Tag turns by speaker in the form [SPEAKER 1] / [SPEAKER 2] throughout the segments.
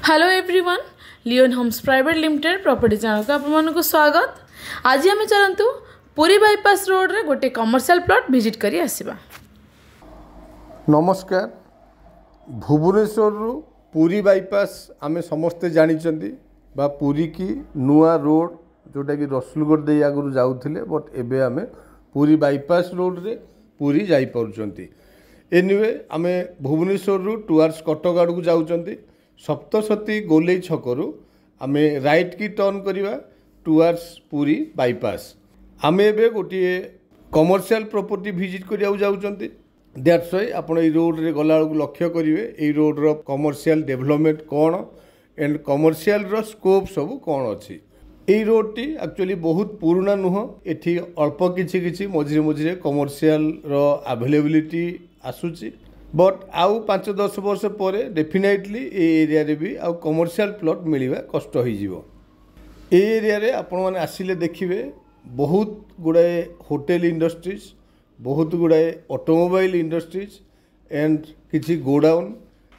[SPEAKER 1] Hello everyone, Leon homes private limited property channel को आपको स्वागत। आज आम चलतु पुरी बाईपास रोड रे गोटे कमर्शियल प्लॉट विजिट करी आसिबा।
[SPEAKER 2] नमस्कार। भुवनेश्वर रु पुरी बाईपास आमे समस्ते जानिचंदी बा पुरी की नुआ रोड जोटा कि रसुलगढ़ दे आगु जाउथिले, बट एबे आमे पुरी बाईपास रोड रे पुरी जाई पारुचंती। एनीवे आमे भुवनेश्वर रु टुवर्ड्स कटक आड़ को जाउचंती। सप्तशती गोलेई छकरू आमे राइट की टर्न करिवा टुवर्ड्स पुरी बाईपास। आमे एबे गोटे कमर्शियल प्रॉपर्टी विजिट करिया जाउचंती। दैट्स व्हाई आपण ए रोड रे गला को लक्ष्य करिवे ए रोड रो कमर्शियल डेवलपमेंट कोन एंड कमर्शियल रो स्कोप सब कोन अछि। ए रोड टी एक्चुअली बहुत पुराना नुह, एठी अल्प किछि किछि मझिरे मझिरे कमर्शियल रो अवेलेबिलिटी आसुची, बट आउ 5-10 वर्ष पर डेफिनेटली ए एरिया रे भी आउ कमर्शियल प्लॉट मिलवा कष्ट हो जीवो। ए एरिया रे आपण माने आसिले देखिबे बहुत गुड़ाए होटेल इंडस्ट्रीज, बहुत गुड़ाए ऑटोमोबाइल इंडस्ट्रीज एंड किछि गोडाउन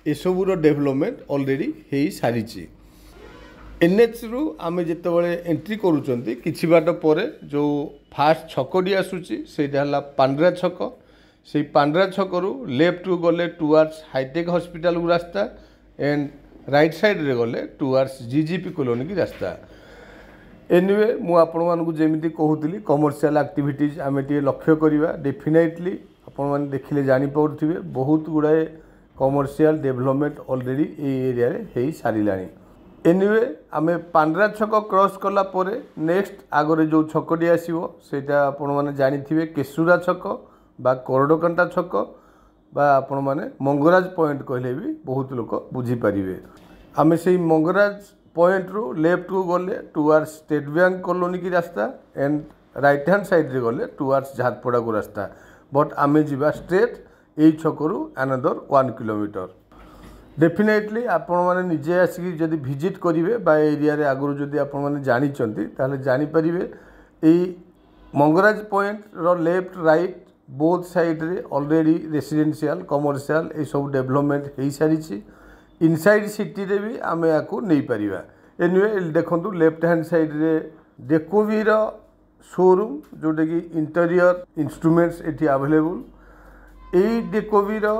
[SPEAKER 2] एसबूर डेवलपमेंट ऑलरेडी हो सारी। एनएच रु आमे जेतेबेले एंट्री करूचंती किछि बाट पर जो फास्ट छकडी आसुची सेटा हला पांड्रा छक। से पांड्रा छकरू लेफ्ट को गले टुवर्ड्स हाईटेक हॉस्पिटल को रास्ता एंड राइट साइड रे गले टुवर्ड्स जीजीपी कॉलोनी की रास्ता। एनीवे मु आपण मानकु जेमिति कहूतली कमर्शियल एक्टिविटीज आमे टी लक्ष्य करिवा। डेफिनेटली आपण माने देखिले जानि पड़थिबे बहुत गुड़ाए कमर्शियल डेवलपमेंट ऑलरेडी ए एरिया रे हेई सारिलानी। एनीवे आमे पांड्रा छक क्रॉस कला परे नेक्स्ट आगरे जो छकडी आसीबो सेटा आपण माने जानिथिबे केसुरा छक बा कोरडकंटा छक बा आपण माने मंगराज पॉइंट कहले भी बहुत लोक बुझी पारिबे। आमे सेई मंगराज पॉइंट रु लेफ्ट को गले टुवर्ड्स स्टेट बैंक कॉलोनी की रास्ता एंड राइट हैंड साइड रे गले टुवर्ड्स झारपड़ा को रास्ता, बट आमे जिबा स्ट्रेट एई छकरू अनदर 1 किलोमीटर। डेफिनेटली आपण माने निजे आसी जदि विजिट करिवे बा एरिया रे आगु जदि आपण माने जानि चंती ताले जानि परिबे एई मंगराज पॉइंट रो लेफ्ट राइट बोथ साइड रे ऑलरेडी रेसिडेंशियल कमर्शियल ए सब डेवलपमेंट हो सारी। इनसाइड सिटी रे भी आमे याकू नहीं परिबा। एनीवे देखंतु लेफ्ट हैंड साइड रे डेकोवी रो शोरूम जोटे कि इंटीरियर इंस्ट्रूमेंट्स एटी अवेलेबल। ए डेकोवी रो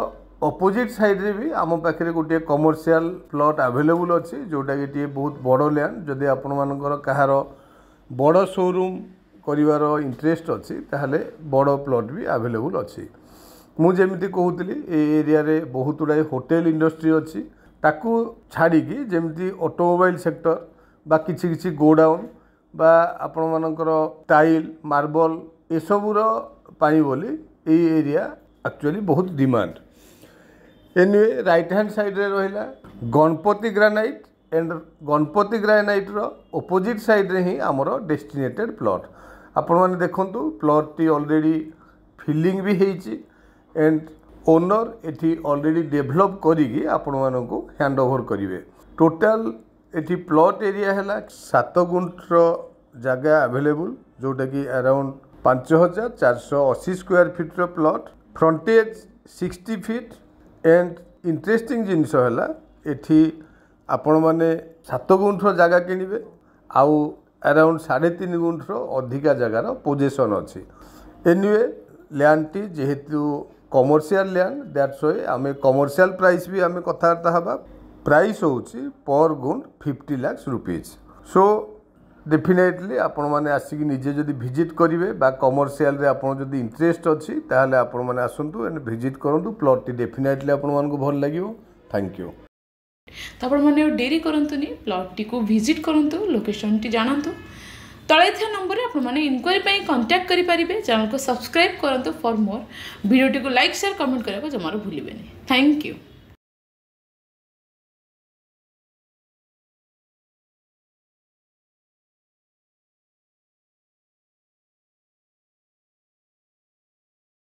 [SPEAKER 2] ऑपोजिट साइड रे भी आम पाखे गोटे कमर्शियल प्लॉट अवेलेबल अच्छी जोटा कि बहुत बड़ लैंड। जदि आपण मानकर कहार बड़ शोरूम करिवार इंटरेस्ट अच्छी ताहले बड़ प्लॉट भी अवेलेबल अच्छी। मु जेमिति कहूतली ए एरिया रे बहुत गुड़ाए होटेल इंडस्ट्री अच्छी, ताकू छाड़ी की जेमिति ऑटोमोबाइल सेक्टर बा किछि किछि गोडाउन बा आपण मानकर टाइल मार्बल एसबूर पाई बोली ए एरिया एक्चुअली बहुत demand. Anyway right hand side रे रहिला Ganpati granite and Ganpati granite रो ऑपोजिट साइड रे ही हमरो डेस्टिनेटेड प्लॉट। आपण माने देखंतु प्लॉट टी ऑलरेडी फिलिंग भी हेची एंड ओनर एठी ऑलरेडी डेवलप करिकी आपण मानकु हैंड ओवर करिवे। टोटल एठी प्लॉट एरिया हैला 7 गुंठ जगह अवेलेबल जोटा कि अराउंड 5480 स्क्वायर फीट रो plot. Frontage 60 feet and interesting जिनस हैला एठी आपण माने 7 गुंठ जगह किनिबे आउ अराउंड 3.5 गुंठ अधिका जगार पोजेसन अच्छी। एनीवे लैंड टी जेहेतु कमर्शियल लैंड दैट्स व्हाई आमे कमर्शियल प्राइस भी आमे कथार्ता हबा। प्राइस होची पर गुंठ 50 लाख रुपीज। सो डेफिनेटली आपण माने आसिक निजे जदि विजिट करिवे बा कमर्शियल रे आपण जदि इंटरेस्ट अच्छी ताहले आपण माने आसंतु एंड विजिट करंतु। प्लॉट टी डेफिनेटली आपण मानकु भल लागिवो। Thank you.
[SPEAKER 1] तापर माने डेरी करंतुनी, प्लॉट टी को विजिट करंतु, लोकेशन टी जानंतु। तळे थिया नंबर रे आपण माने इंक्वायरी पई कांटेक्ट करि परिबे। चैनल को सब्सक्राइब करंतु फॉर मोर। वीडियो टी को लाइक शेयर कमेंट करबा जमारो भूलिबेनी। Thank you.